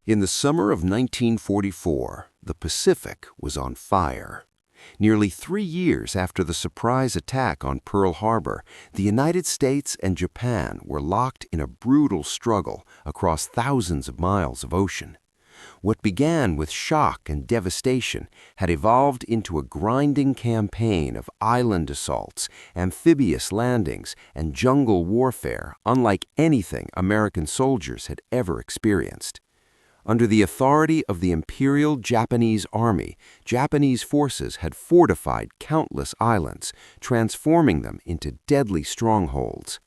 In the summer of 1944, the Pacific was on fire. Nearly 3 years after the surprise attack on Pearl Harbor, the United States and Japan were locked in a brutal struggle across thousands of miles of ocean. What began with shock and devastation had evolved into a grinding campaign of island assaults, amphibious landings, and jungle warfare unlike anything American soldiers had ever experienced. Under the authority of the Imperial Japanese Army, Japanese forces had fortified countless islands, transforming them into deadly strongholds.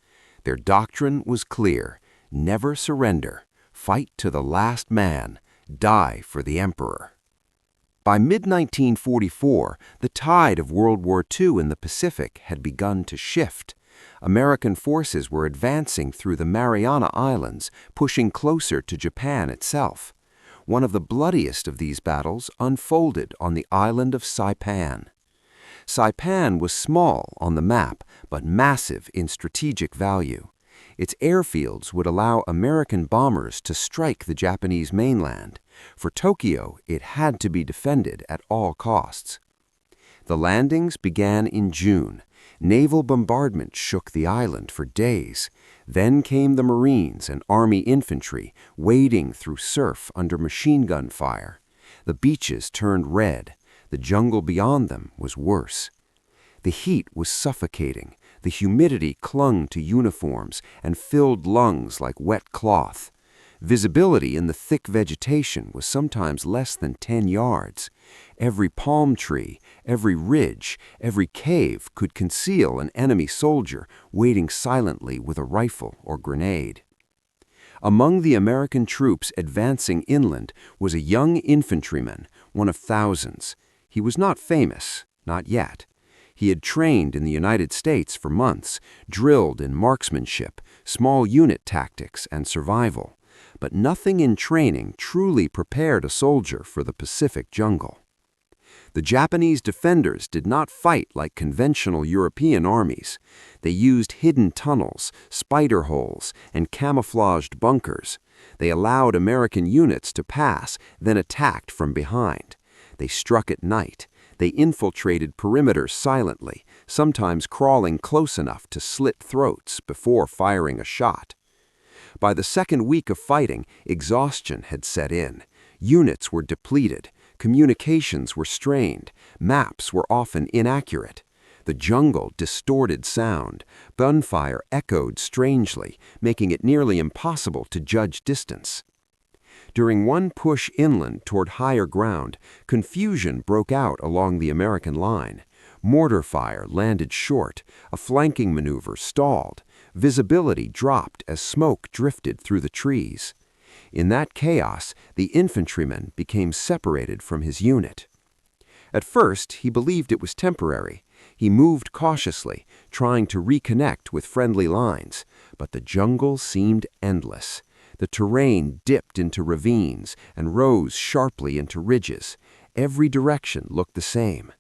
Their doctrine was clear: never surrender, fight to the last man, die for the emperor. By mid-1944, the tide of World War II in the Pacific had begun to shift. American forces were advancing through the Mariana Islands, pushing closer to Japan itself. One of the bloodiest of these battles unfolded on the island of Saipan. Saipan was small on the map, but massive in strategic value. Its airfields would allow American bombers to strike the Japanese mainland. For Tokyo, it had to be defended at all costs. The landings began in June. Naval bombardment shook the island for days. Then came the Marines and Army infantry, wading through surf under machine gun fire. The beaches turned red. The jungle beyond them was worse. The heat was suffocating. The humidity clung to uniforms and filled lungs like wet cloth. Visibility in the thick vegetation was sometimes less than 10 yards. Every palm tree, every ridge, every cave could conceal an enemy soldier waiting silently with a rifle or grenade. Among the American troops advancing inland was a young infantryman, one of thousands. He was not famous, not yet. He had trained in the United States for months, drilled in marksmanship, small unit tactics, and survival. But nothing in training truly prepared a soldier for the Pacific jungle. The Japanese defenders did not fight like conventional European armies. They used hidden tunnels, spider holes, and camouflaged bunkers. They allowed American units to pass, then attacked from behind. They struck at night. They infiltrated perimeters silently, sometimes crawling close enough to slit throats before firing a shot. By the second week of fighting, exhaustion had set in. Units were depleted. Communications were strained. Maps were often inaccurate. The jungle distorted sound. Gunfire echoed strangely, making it nearly impossible to judge distance. During one push inland toward higher ground, confusion broke out along the American line. Mortar fire landed short. A flanking maneuver stalled. Visibility dropped as smoke drifted through the trees. In that chaos, the infantryman became separated from his unit. At first, he believed it was temporary. He moved cautiously, trying to reconnect with friendly lines, but the jungle seemed endless. The terrain dipped into ravines and rose sharply into ridges. Every direction looked the same.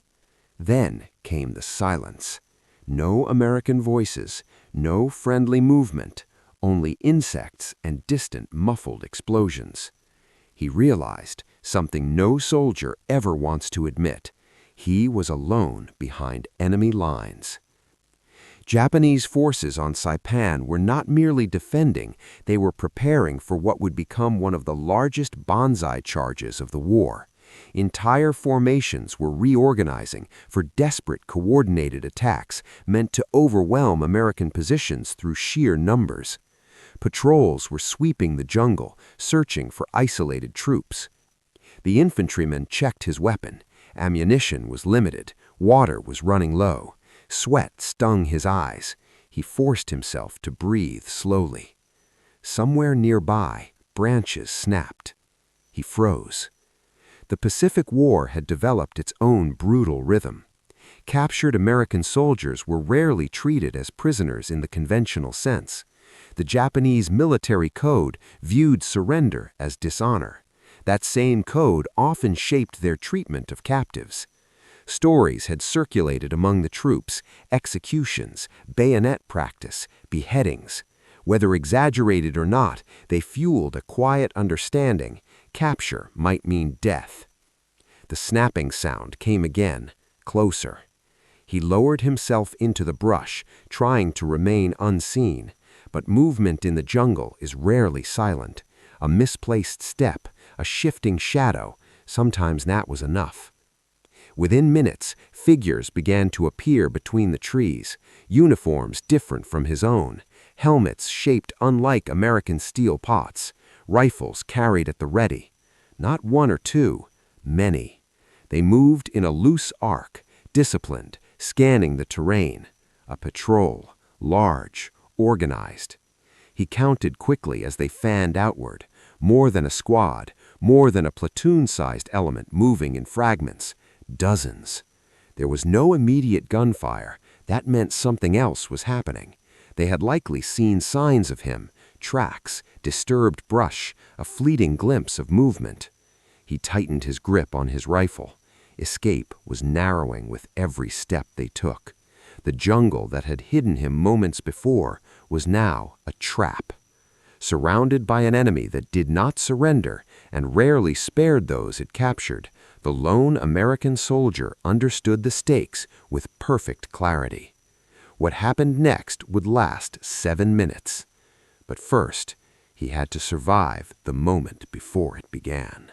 Then came the silence. No American voices, no friendly movement, only insects and distant muffled explosions. He realized something no soldier ever wants to admit. He was alone behind enemy lines. Japanese forces on Saipan were not merely defending, they were preparing for what would become one of the largest banzai charges of the war. Entire formations were reorganizing for desperate coordinated attacks meant to overwhelm American positions through sheer numbers. Patrols were sweeping the jungle, searching for isolated troops. The infantryman checked his weapon. Ammunition was limited. Water was running low. Sweat stung his eyes. He forced himself to breathe slowly. Somewhere nearby, branches snapped. He froze. The Pacific War had developed its own brutal rhythm. Captured American soldiers were rarely treated as prisoners in the conventional sense. The Japanese military code viewed surrender as dishonor. That same code often shaped their treatment of captives. Stories had circulated among the troops: executions, bayonet practice, beheadings. Whether exaggerated or not, they fueled a quiet understanding: Capture might mean death. The snapping sound came again, closer. He lowered himself into the brush, trying to remain unseen, but movement in the jungle is rarely silent. A misplaced step, a shifting shadow, sometimes that was enough. Within minutes, figures began to appear between the trees, uniforms different from his own, helmets shaped unlike American steel pots, rifles carried at the ready. Not one or two, many. They moved in a loose arc, disciplined, scanning the terrain. A patrol, large, organized. He counted quickly as they fanned outward, more than a squad, more than a platoon-sized element moving in fragments. Dozens. There was no immediate gunfire. That meant something else was happening. They had likely seen signs of him, tracks, disturbed brush, a fleeting glimpse of movement. He tightened his grip on his rifle. Escape was narrowing with every step they took. The jungle that had hidden him moments before was now a trap. Surrounded by an enemy that did not surrender and rarely spared those it captured, the lone American soldier understood the stakes with perfect clarity. What happened next would last 7 minutes. But first, he had to survive the moment before it began.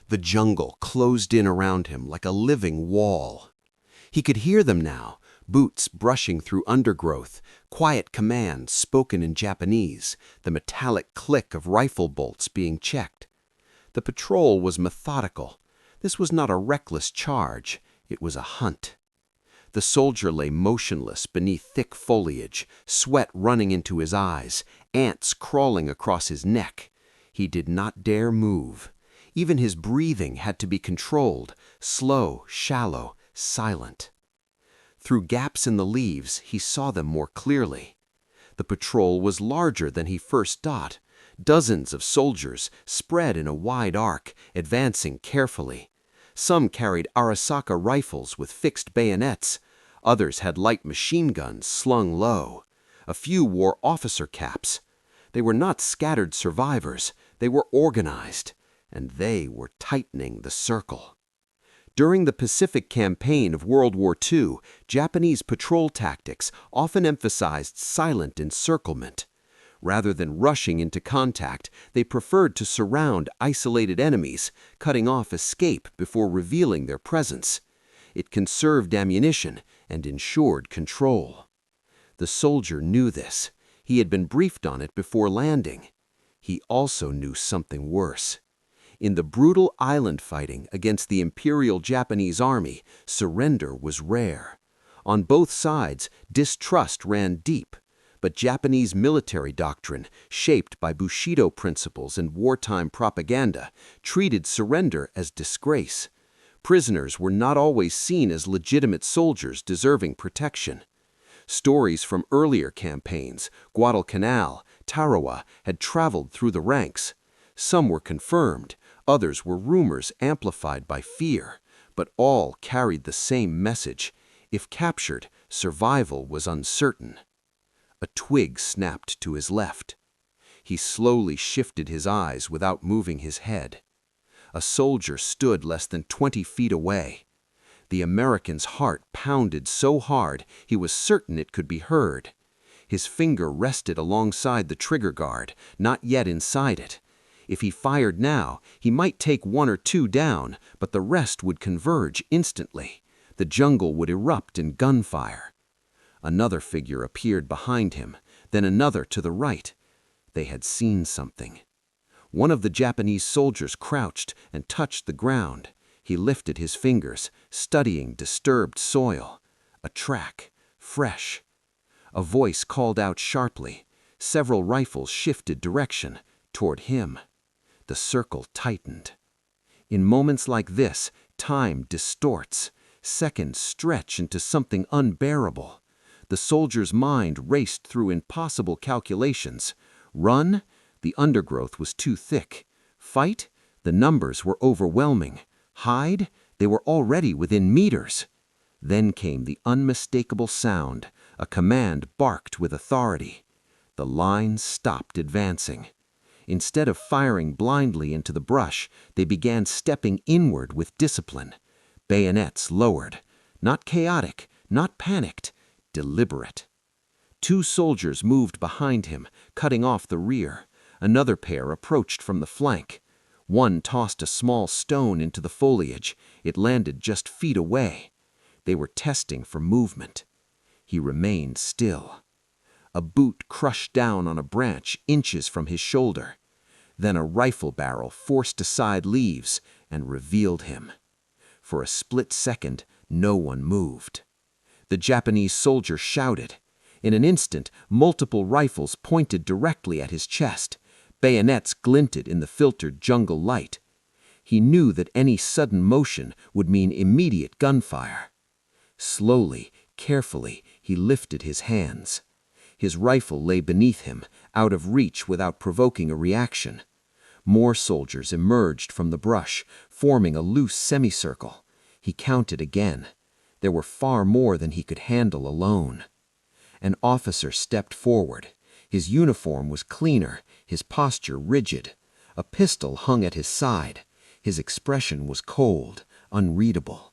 The jungle closed in around him like a living wall. He could hear them now, boots brushing through undergrowth, quiet commands spoken in Japanese, the metallic click of rifle bolts being checked. The patrol was methodical. This was not a reckless charge, it was a hunt. The soldier lay motionless beneath thick foliage, sweat running into his eyes, ants crawling across his neck. He did not dare move. Even his breathing had to be controlled, slow, shallow, silent. Through gaps in the leaves, he saw them more clearly. The patrol was larger than he first thought. Dozens of soldiers spread in a wide arc, advancing carefully. Some carried Arisaka rifles with fixed bayonets. Others had light machine guns slung low. A few wore officer caps. They were not scattered survivors. They were organized, and they were tightening the circle. During the Pacific Campaign of World War II, Japanese patrol tactics often emphasized silent encirclement. Rather than rushing into contact, they preferred to surround isolated enemies, cutting off escape before revealing their presence. It conserved ammunition and ensured control. The soldier knew this. He had been briefed on it before landing. He also knew something worse. In the brutal island fighting against the Imperial Japanese Army, surrender was rare. On both sides, distrust ran deep. But Japanese military doctrine, shaped by Bushido principles and wartime propaganda, treated surrender as disgrace. Prisoners were not always seen as legitimate soldiers deserving protection. Stories from earlier campaigns, Guadalcanal, Tarawa, had traveled through the ranks. Some were confirmed, others were rumors amplified by fear, but all carried the same message. If captured, survival was uncertain. A twig snapped to his left. He slowly shifted his eyes without moving his head. A soldier stood less than 20 feet away. The American's heart pounded so hard he was certain it could be heard. His finger rested alongside the trigger guard, not yet inside it. If he fired now, he might take 1 or 2 down, but the rest would converge instantly. The jungle would erupt in gunfire. Another figure appeared behind him, then another to the right. They had seen something. One of the Japanese soldiers crouched and touched the ground. He lifted his fingers, studying disturbed soil. A track, fresh. A voice called out sharply. Several rifles shifted direction, toward him. The circle tightened. In moments like this, time distorts. Seconds stretch into something unbearable. The soldier's mind raced through impossible calculations. Run? The undergrowth was too thick. Fight? The numbers were overwhelming. Hide? They were already within meters. Then came the unmistakable sound. A command barked with authority. The line stopped advancing. Instead of firing blindly into the brush, they began stepping inward with discipline. Bayonets lowered. Not chaotic, not panicked, deliberate. 2 soldiers moved behind him, cutting off the rear. Another pair approached from the flank. One tossed a small stone into the foliage. It landed just feet away. They were testing for movement. He remained still. A boot crushed down on a branch inches from his shoulder. Then a rifle barrel forced aside leaves and revealed him. For a split second, no one moved. The Japanese soldier shouted. In an instant, multiple rifles pointed directly at his chest. Bayonets glinted in the filtered jungle light. He knew that any sudden motion would mean immediate gunfire. Slowly, carefully, he lifted his hands. His rifle lay beneath him, out of reach without provoking a reaction. More soldiers emerged from the brush, forming a loose semicircle. He counted again. There were far more than he could handle alone. An officer stepped forward. His uniform was cleaner, his posture rigid. A pistol hung at his side. His expression was cold, unreadable.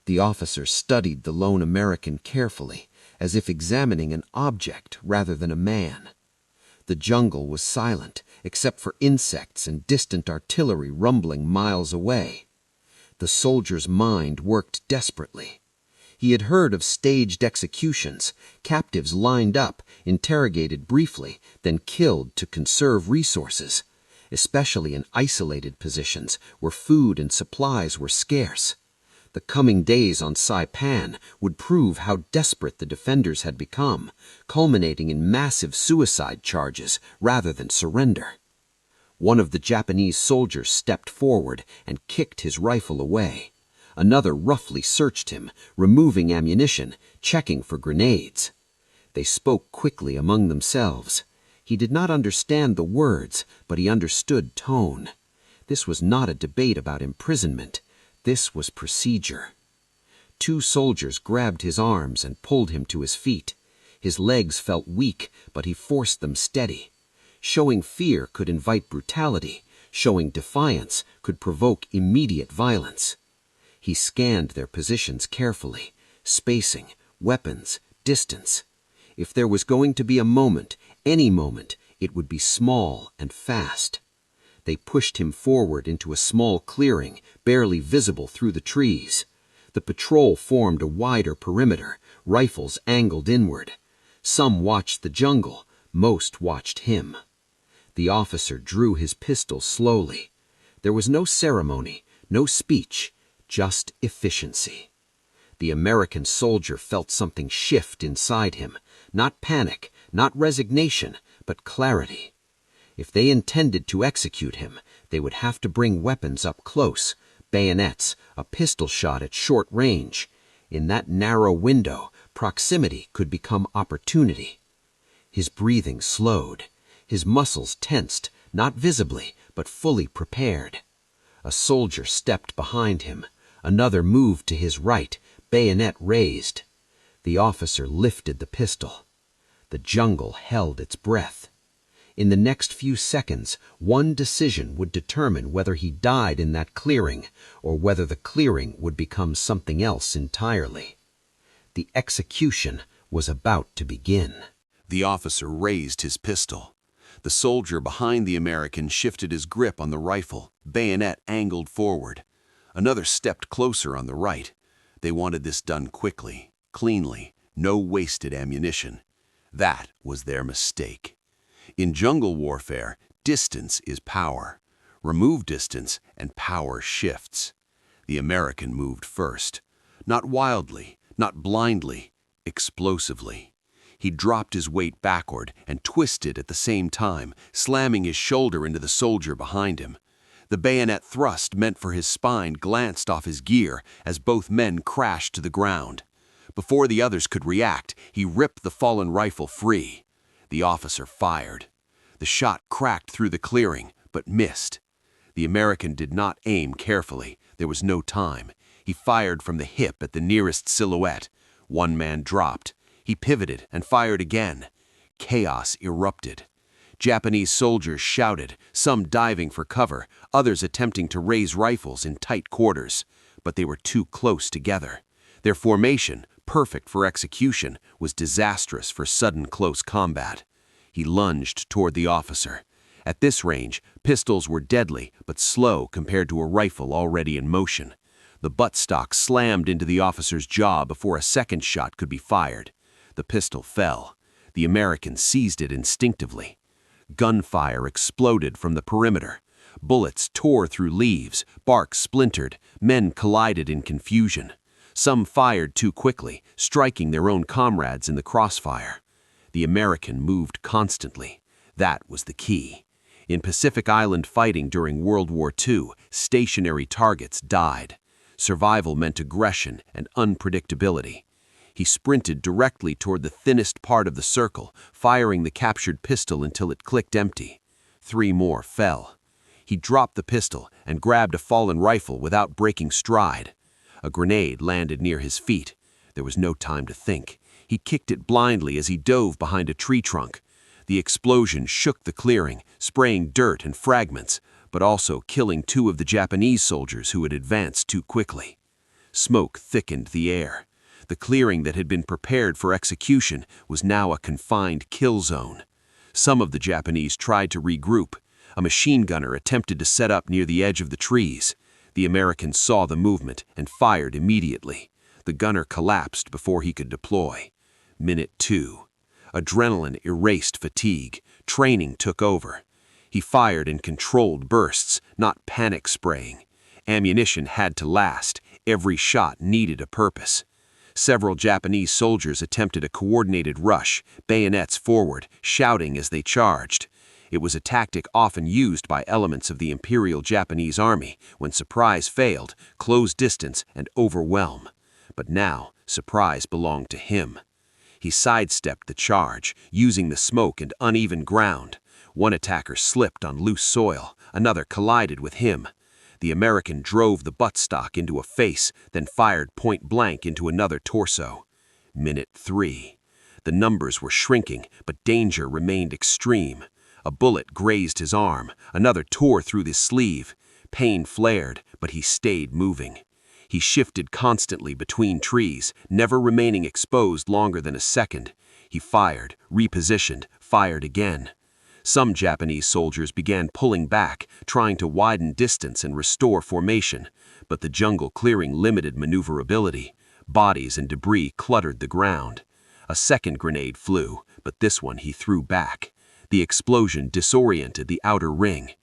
The officer studied the lone American carefully, as if examining an object rather than a man. The jungle was silent, except for insects and distant artillery rumbling miles away. The soldier's mind worked desperately. He had heard of staged executions, captives lined up, interrogated briefly, then killed to conserve resources, especially in isolated positions where food and supplies were scarce. The coming days on Saipan would prove how desperate the defenders had become, culminating in massive suicide charges rather than surrender. One of the Japanese soldiers stepped forward and kicked his rifle away. Another roughly searched him, removing ammunition, checking for grenades. They spoke quickly among themselves. He did not understand the words, but he understood tone. This was not a debate about imprisonment. This was procedure. 2 soldiers grabbed his arms and pulled him to his feet. His legs felt weak, but he forced them steady. Showing fear could invite brutality. Showing defiance could provoke immediate violence. He scanned their positions carefully, spacing, weapons, distance. If there was going to be a moment, any moment, it would be small and fast. They pushed him forward into a small clearing, barely visible through the trees. The patrol formed a wider perimeter, rifles angled inward. Some watched the jungle, most watched him. The officer drew his pistol slowly. There was no ceremony, no speech, just efficiency. The American soldier felt something shift inside him, not panic, not resignation, but clarity. If they intended to execute him, they would have to bring weapons up close, bayonets, a pistol shot at short range. In that narrow window, proximity could become opportunity. His breathing slowed. His muscles tensed, not visibly, but fully prepared. A soldier stepped behind him. Another moved to his right, bayonet raised. The officer lifted the pistol. The jungle held its breath. In the next few seconds, one decision would determine whether he died in that clearing or whether the clearing would become something else entirely. The execution was about to begin. The officer raised his pistol. The soldier behind the American shifted his grip on the rifle, bayonet angled forward. Another stepped closer on the right. They wanted this done quickly, cleanly, no wasted ammunition. That was their mistake. In jungle warfare, distance is power. Remove distance and power shifts. The American moved first. Not wildly, not blindly, explosively. He dropped his weight backward and twisted at the same time, slamming his shoulder into the soldier behind him. The bayonet thrust meant for his spine glanced off his gear as both men crashed to the ground. Before the others could react, he ripped the fallen rifle free. The officer fired. The shot cracked through the clearing, but missed. The American did not aim carefully. There was no time. He fired from the hip at the nearest silhouette. One man dropped. He pivoted and fired again. Chaos erupted. Japanese soldiers shouted, some diving for cover, others attempting to raise rifles in tight quarters. But they were too close together. Their formation, perfect for execution, was disastrous for sudden close combat. He lunged toward the officer. At this range, pistols were deadly but slow compared to a rifle already in motion. The buttstock slammed into the officer's jaw before a second shot could be fired. The pistol fell. The American seized it instinctively. Gunfire exploded from the perimeter. Bullets tore through leaves, bark splintered, men collided in confusion. Some fired too quickly, striking their own comrades in the crossfire. The American moved constantly. That was the key. In Pacific Island fighting during World War II, stationary targets died. Survival meant aggression and unpredictability. He sprinted directly toward the thinnest part of the circle, firing the captured pistol until it clicked empty. 3 more fell. He dropped the pistol and grabbed a fallen rifle without breaking stride. A grenade landed near his feet. There was no time to think. He kicked it blindly as he dove behind a tree trunk. The explosion shook the clearing, spraying dirt and fragments, but also killing 2 of the Japanese soldiers who had advanced too quickly. Smoke thickened the air. The clearing that had been prepared for execution was now a confined kill zone. Some of the Japanese tried to regroup. A machine gunner attempted to set up near the edge of the trees. The Americans saw the movement and fired immediately. The gunner collapsed before he could deploy. Minute 2. Adrenaline erased fatigue. Training took over. He fired in controlled bursts, not panic spraying. Ammunition had to last. Every shot needed a purpose. Several Japanese soldiers attempted a coordinated rush, bayonets forward, shouting as they charged. It was a tactic often used by elements of the Imperial Japanese Army when surprise failed, close distance, and overwhelm. But now, surprise belonged to him. He sidestepped the charge, using the smoke and uneven ground. One attacker slipped on loose soil, another collided with him. The American drove the buttstock into a face, then fired point-blank into another torso. Minute 3. The numbers were shrinking, but danger remained extreme. A bullet grazed his arm, another tore through his sleeve. Pain flared, but he stayed moving. He shifted constantly between trees, never remaining exposed longer than a second. He fired, repositioned, fired again. Some Japanese soldiers began pulling back, trying to widen distance and restore formation, but the jungle clearing limited maneuverability. Bodies and debris cluttered the ground. A second grenade flew, but this one he threw back. The explosion disoriented the outer ring.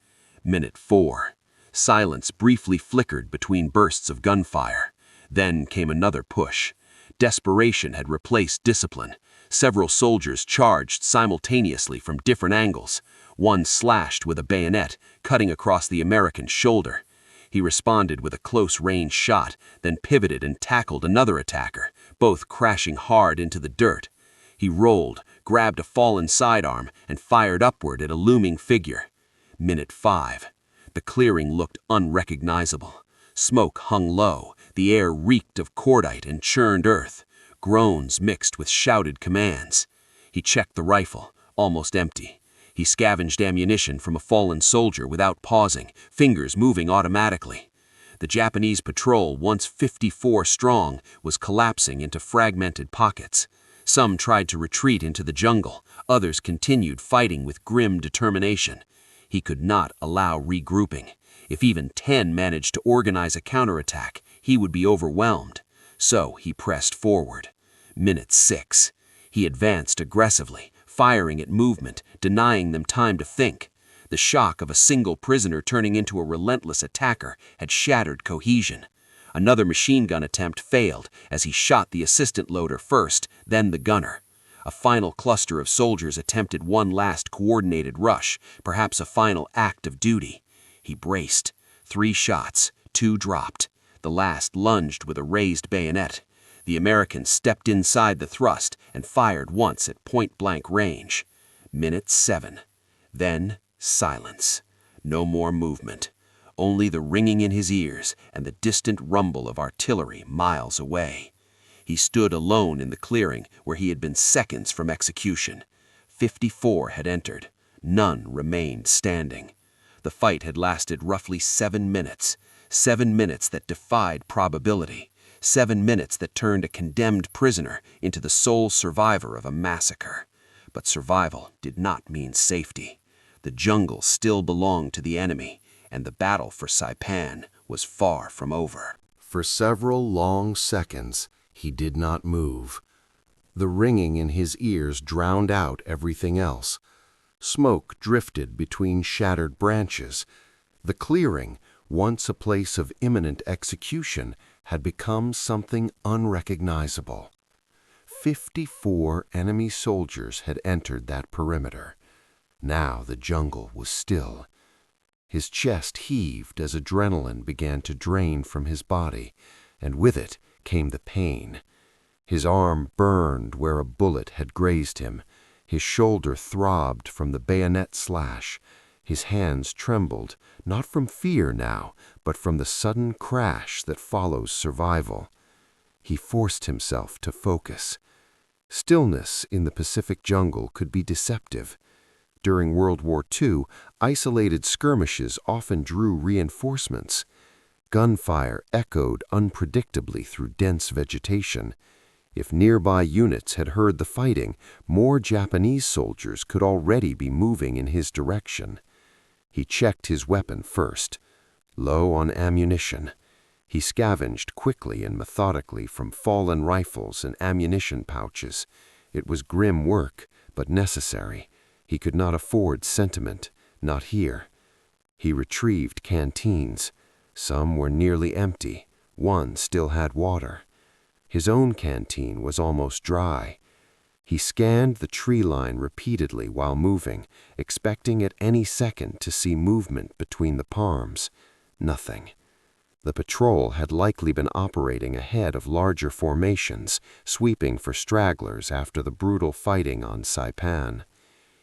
Minute 4. Silence briefly flickered between bursts of gunfire. Then came another push. Desperation had replaced discipline. Several soldiers charged simultaneously from different angles. One slashed with a bayonet, cutting across the American's shoulder. He responded with a close-range shot, then pivoted and tackled another attacker, both crashing hard into the dirt. He rolled, grabbed a fallen sidearm, and fired upward at a looming figure. Minute 5. The clearing looked unrecognizable. Smoke hung low, the air reeked of cordite and churned earth. Groans mixed with shouted commands. He checked the rifle, almost empty. He scavenged ammunition from a fallen soldier without pausing, fingers moving automatically. The Japanese patrol, once 54 strong, was collapsing into fragmented pockets. Some tried to retreat into the jungle, others continued fighting with grim determination. He could not allow regrouping. If even 10 managed to organize a counterattack, he would be overwhelmed. So he pressed forward. Minute 6. He advanced aggressively, firing at movement, denying them time to think. The shock of a single prisoner turning into a relentless attacker had shattered cohesion. Another machine gun attempt failed as he shot the assistant loader first, then the gunner. A final cluster of soldiers attempted one last coordinated rush, perhaps a final act of duty. He braced. 3 shots, 2 dropped. The last lunged with a raised bayonet. The American stepped inside the thrust and fired once at point-blank range. Minute 7. Then silence. No more movement. Only the ringing in his ears and the distant rumble of artillery miles away. He stood alone in the clearing where he had been seconds from execution. 54 had entered. None remained standing. The fight had lasted roughly 7 minutes. 7 minutes that defied probability. 7 minutes that turned a condemned prisoner into the sole survivor of a massacre. But survival did not mean safety. The jungle still belonged to the enemy, and the battle for Saipan was far from over. For several long seconds, he did not move. The ringing in his ears drowned out everything else. Smoke drifted between shattered branches. The clearing, once a place of imminent execution, had become something unrecognizable. 54 enemy soldiers had entered that perimeter. Now the jungle was still. His chest heaved as adrenaline began to drain from his body, and with it came the pain. His arm burned where a bullet had grazed him. His shoulder throbbed from the bayonet slash. His hands trembled, not from fear now, but from the sudden crash that follows survival. He forced himself to focus. Stillness in the Pacific jungle could be deceptive. During World War II, isolated skirmishes often drew reinforcements. Gunfire echoed unpredictably through dense vegetation. If nearby units had heard the fighting, more Japanese soldiers could already be moving in his direction. He checked his weapon first. Low on ammunition. He scavenged quickly and methodically from fallen rifles and ammunition pouches. It was grim work, but necessary. He could not afford sentiment, not here. He retrieved canteens. Some were nearly empty. One still had water. His own canteen was almost dry. He scanned the tree line repeatedly while moving, expecting at any second to see movement between the palms. Nothing. The patrol had likely been operating ahead of larger formations, sweeping for stragglers after the brutal fighting on Saipan.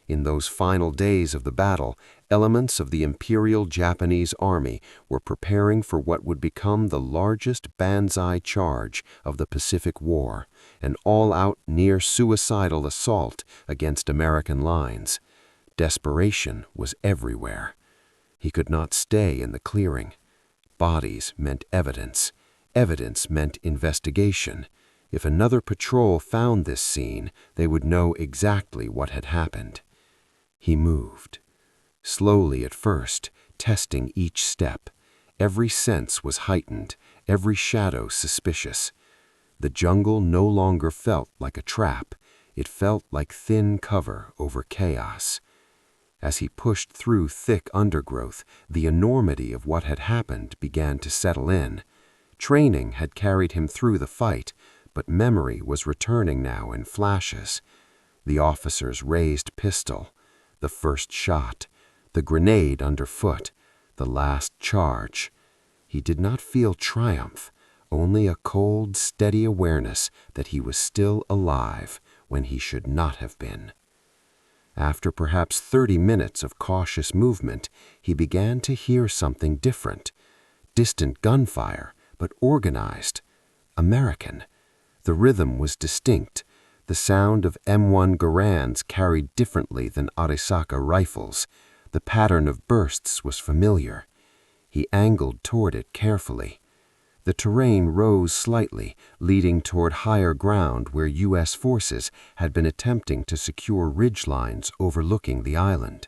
In those final days of the battle, elements of the Imperial Japanese Army were preparing for what would become the largest banzai charge of the Pacific War, an all-out near-suicidal assault against American lines. Desperation was everywhere. He could not stay in the clearing. Bodies meant evidence. Evidence meant investigation. If another patrol found this scene, they would know exactly what had happened. He moved. Slowly at first, testing each step. Every sense was heightened, every shadow suspicious. The jungle no longer felt like a trap. It felt like thin cover over chaos. As he pushed through thick undergrowth, the enormity of what had happened began to settle in. Training had carried him through the fight, but memory was returning now in flashes. The officer's raised pistol, the first shot, the grenade underfoot, the last charge. He did not feel triumph, only a cold, steady awareness that he was still alive when he should not have been. After perhaps 30 minutes of cautious movement, he began to hear something different. Distant gunfire, but organized. American. The rhythm was distinct. The sound of M1 Garands carried differently than Arisaka rifles. The pattern of bursts was familiar. He angled toward it carefully. The terrain rose slightly, leading toward higher ground where U.S. forces had been attempting to secure ridge lines overlooking the island.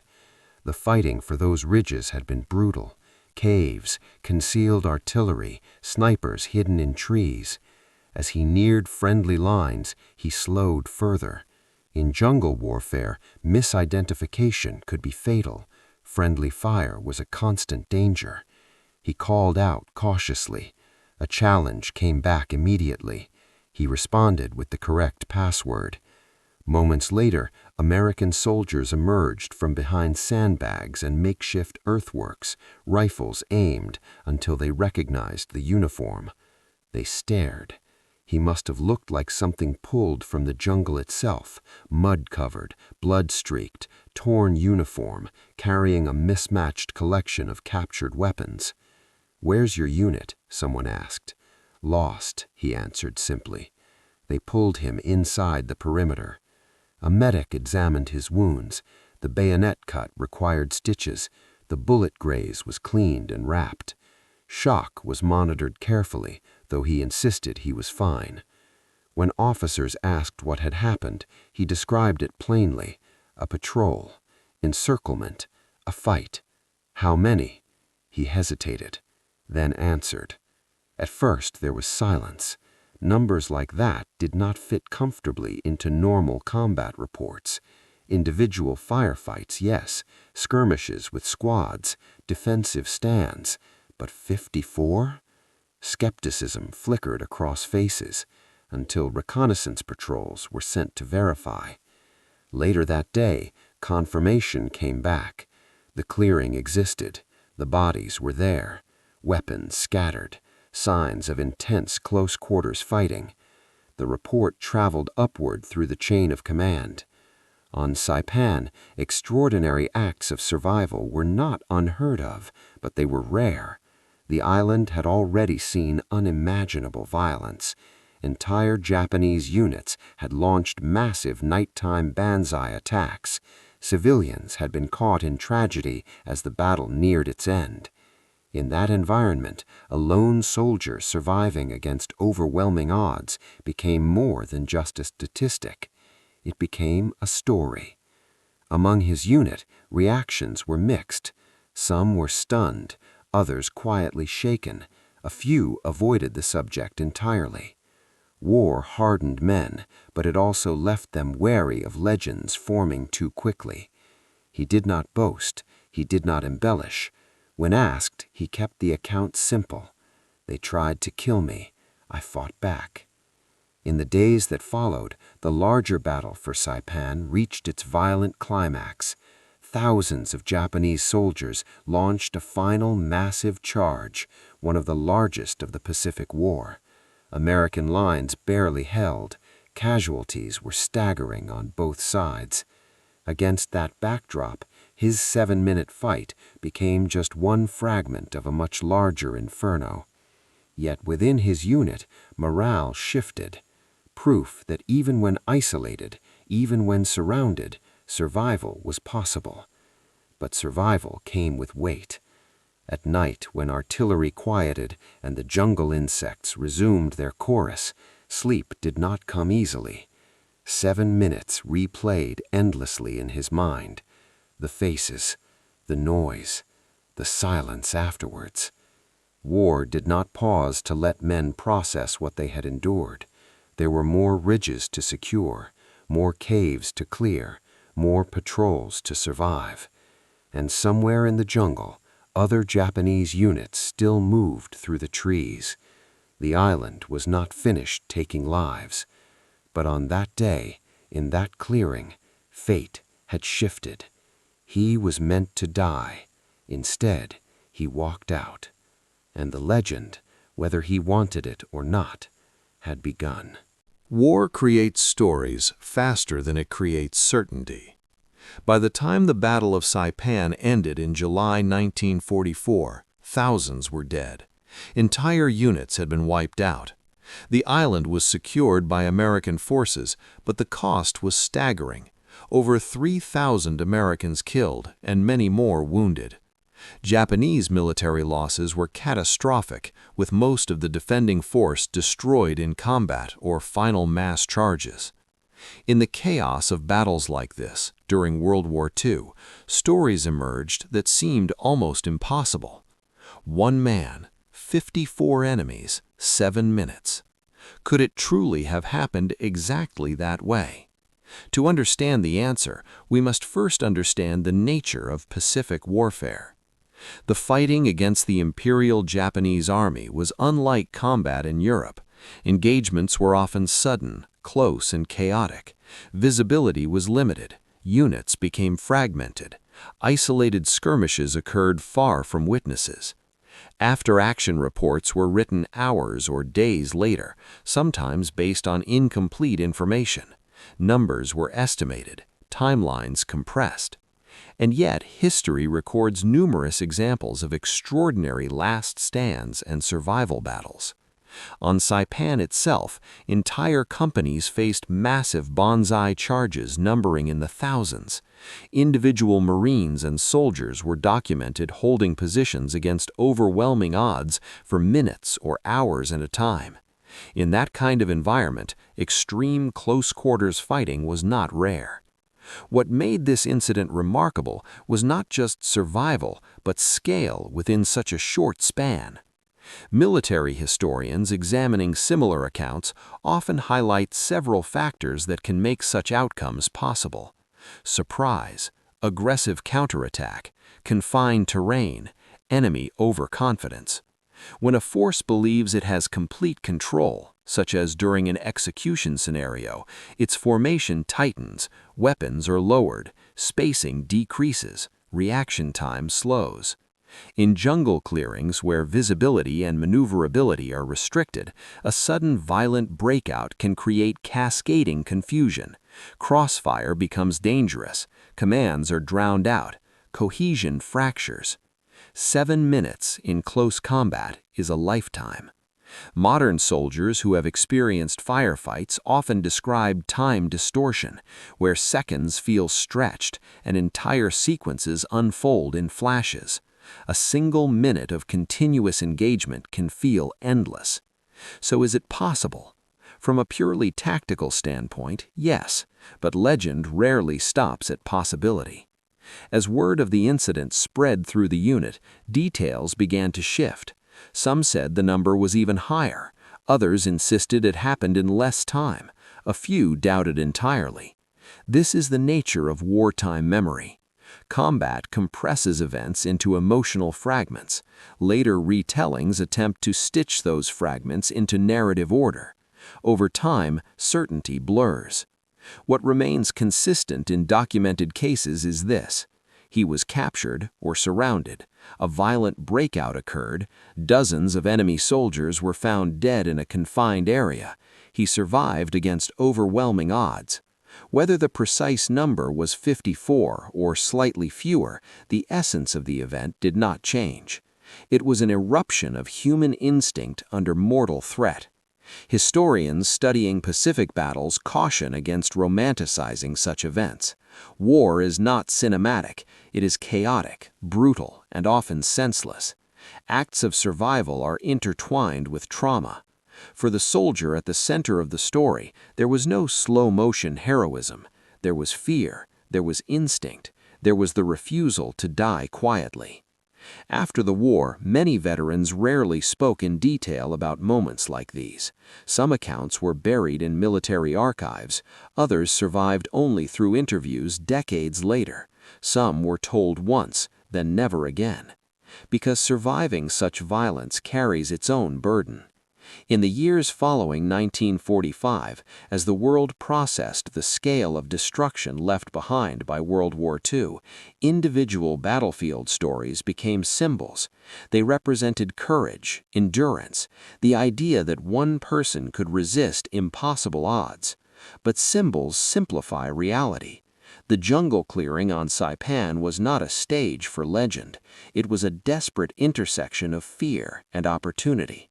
The fighting for those ridges had been brutal. Caves, concealed artillery, snipers hidden in trees. As he neared friendly lines, he slowed further. In jungle warfare, misidentification could be fatal. Friendly fire was a constant danger. He called out cautiously. A challenge came back immediately. He responded with the correct password. Moments later, American soldiers emerged from behind sandbags and makeshift earthworks, rifles aimed until they recognized the uniform. They stared. He must have looked like something pulled from the jungle itself, mud-covered, blood-streaked, torn uniform, carrying a mismatched collection of captured weapons. "Where's your unit?" someone asked. "Lost," he answered simply. They pulled him inside the perimeter. A medic examined his wounds. The bayonet cut required stitches. The bullet graze was cleaned and wrapped. Shock was monitored carefully, though he insisted he was fine. When officers asked what had happened, he described it plainly: a patrol, encirclement, a fight. How many? He hesitated, then answered. At first there was silence. Numbers like that did not fit comfortably into normal combat reports. Individual firefights, yes, skirmishes with squads, defensive stands, but 54? Skepticism flickered across faces until reconnaissance patrols were sent to verify. Later that day, confirmation came back. The clearing existed. The bodies were there. Weapons scattered. Signs of intense close-quarters fighting. The report traveled upward through the chain of command. On Saipan, extraordinary acts of survival were not unheard of, but they were rare. The island had already seen unimaginable violence. Entire Japanese units had launched massive nighttime banzai attacks. Civilians had been caught in tragedy as the battle neared its end. In that environment, a lone soldier surviving against overwhelming odds became more than just a statistic. It became a story. Among his unit, reactions were mixed. Some were stunned, others quietly shaken. A few avoided the subject entirely. War hardened men, but it also left them wary of legends forming too quickly. He did not boast. He did not embellish. When asked, he kept the account simple. They tried to kill me. I fought back. In the days that followed, the larger battle for Saipan reached its violent climax. Thousands of Japanese soldiers launched a final massive charge, one of the largest of the Pacific War. American lines barely held. Casualties were staggering on both sides. Against that backdrop, his 7-minute fight became just one fragment of a much larger inferno. Yet within his unit, morale shifted. Proof that even when isolated, even when surrounded, survival was possible. But survival came with weight. At night, when artillery quieted and the jungle insects resumed their chorus, sleep did not come easily. 7 minutes replayed endlessly in his mind. The faces, the noise, the silence afterwards. War did not pause to let men process what they had endured. There were more ridges to secure, more caves to clear, more patrols to survive. And somewhere in the jungle, other Japanese units still moved through the trees. The island was not finished taking lives. But on that day, in that clearing, fate had shifted. He was meant to die. Instead, he walked out. And the legend, whether he wanted it or not, had begun. War creates stories faster than it creates certainty. By the time the Battle of Saipan ended in July 1944, thousands were dead. Entire units had been wiped out. The island was secured by American forces, but the cost was staggering. Over 3,000 Americans killed and many more wounded. Japanese military losses were catastrophic, with most of the defending force destroyed in combat or final mass charges. In the chaos of battles like this, during World War II, stories emerged that seemed almost impossible. 1 man, 54 enemies, 7 minutes. Could it truly have happened exactly that way? To understand the answer, we must first understand the nature of Pacific warfare. The fighting against the Imperial Japanese Army was unlike combat in Europe. Engagements were often sudden, close, and chaotic. Visibility was limited. Units became fragmented. Isolated skirmishes occurred far from witnesses. After-action reports were written hours or days later, sometimes based on incomplete information. Numbers were estimated, timelines compressed. And yet, history records numerous examples of extraordinary last stands and survival battles. On Saipan itself, entire companies faced massive banzai charges numbering in the thousands. Individual Marines and soldiers were documented holding positions against overwhelming odds for minutes or hours at a time. In that kind of environment, extreme close-quarters fighting was not rare. What made this incident remarkable was not just survival, but scale within such a short span. Military historians examining similar accounts often highlight several factors that can make such outcomes possible: surprise, aggressive counterattack, confined terrain, enemy overconfidence. When a force believes it has complete control, such as during an execution scenario, its formation tightens, weapons are lowered, spacing decreases, reaction time slows. In jungle clearings where visibility and maneuverability are restricted, a sudden violent breakout can create cascading confusion. Crossfire becomes dangerous, commands are drowned out, cohesion fractures. 7 minutes in close combat is a lifetime. Modern soldiers who have experienced firefights often describe time distortion, where seconds feel stretched and entire sequences unfold in flashes. A single minute of continuous engagement can feel endless. So is it possible? From a purely tactical standpoint, yes, but legend rarely stops at possibility. As word of the incident spread through the unit, details began to shift. Some said the number was even higher. Others insisted it happened in less time. A few doubted entirely. This is the nature of wartime memory. Combat compresses events into emotional fragments. Later retellings attempt to stitch those fragments into narrative order. Over time, certainty blurs. What remains consistent in documented cases is this: he was captured or surrounded, a violent breakout occurred, dozens of enemy soldiers were found dead in a confined area, he survived against overwhelming odds. Whether the precise number was 54 or slightly fewer, the essence of the event did not change. It was an eruption of human instinct under mortal threat. Historians studying Pacific battles caution against romanticizing such events. War is not cinematic, it is chaotic, brutal, and often senseless. Acts of survival are intertwined with trauma. For the soldier at the center of the story, there was no slow-motion heroism. There was fear, there was instinct, there was the refusal to die quietly. After the war, many veterans rarely spoke in detail about moments like these. Some accounts were buried in military archives, others survived only through interviews decades later. Some were told once, then never again. Because surviving such violence carries its own burden. In the years following 1945, as the world processed the scale of destruction left behind by World War II, individual battlefield stories became symbols. They represented courage, endurance, the idea that one person could resist impossible odds. But symbols simplify reality. The jungle clearing on Saipan was not a stage for legend. It was a desperate intersection of fear and opportunity.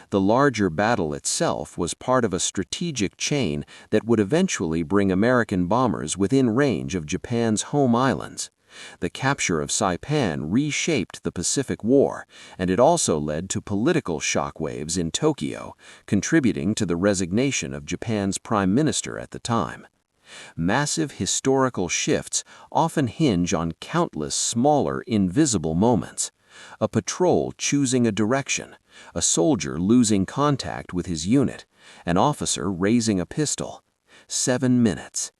The larger battle itself was part of a strategic chain that would eventually bring American bombers within range of Japan's home islands. The capture of Saipan reshaped the Pacific War, and it also led to political shockwaves in Tokyo, contributing to the resignation of Japan's prime minister at the time. Massive historical shifts often hinge on countless smaller, invisible moments. A patrol choosing a direction, a soldier losing contact with his unit, an officer raising a pistol. 7 minutes.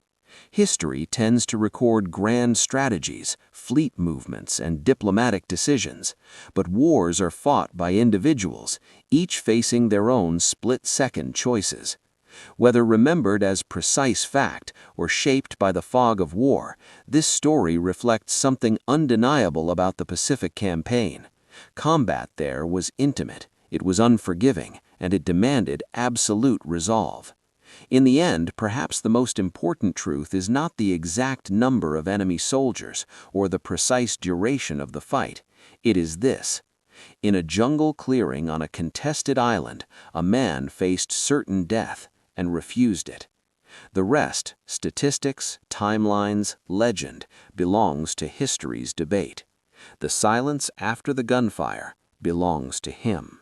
History tends to record grand strategies, fleet movements, and diplomatic decisions, but wars are fought by individuals, each facing their own split-second choices. Whether remembered as precise fact or shaped by the fog of war, this story reflects something undeniable about the Pacific Campaign. Combat there was intimate, it was unforgiving, and it demanded absolute resolve. In the end, perhaps the most important truth is not the exact number of enemy soldiers or the precise duration of the fight. It is this: In a jungle clearing on a contested island, a man faced certain death and refused it. The rest, statistics, timelines, legend, belongs to history's debate. The silence after the gunfire belongs to him.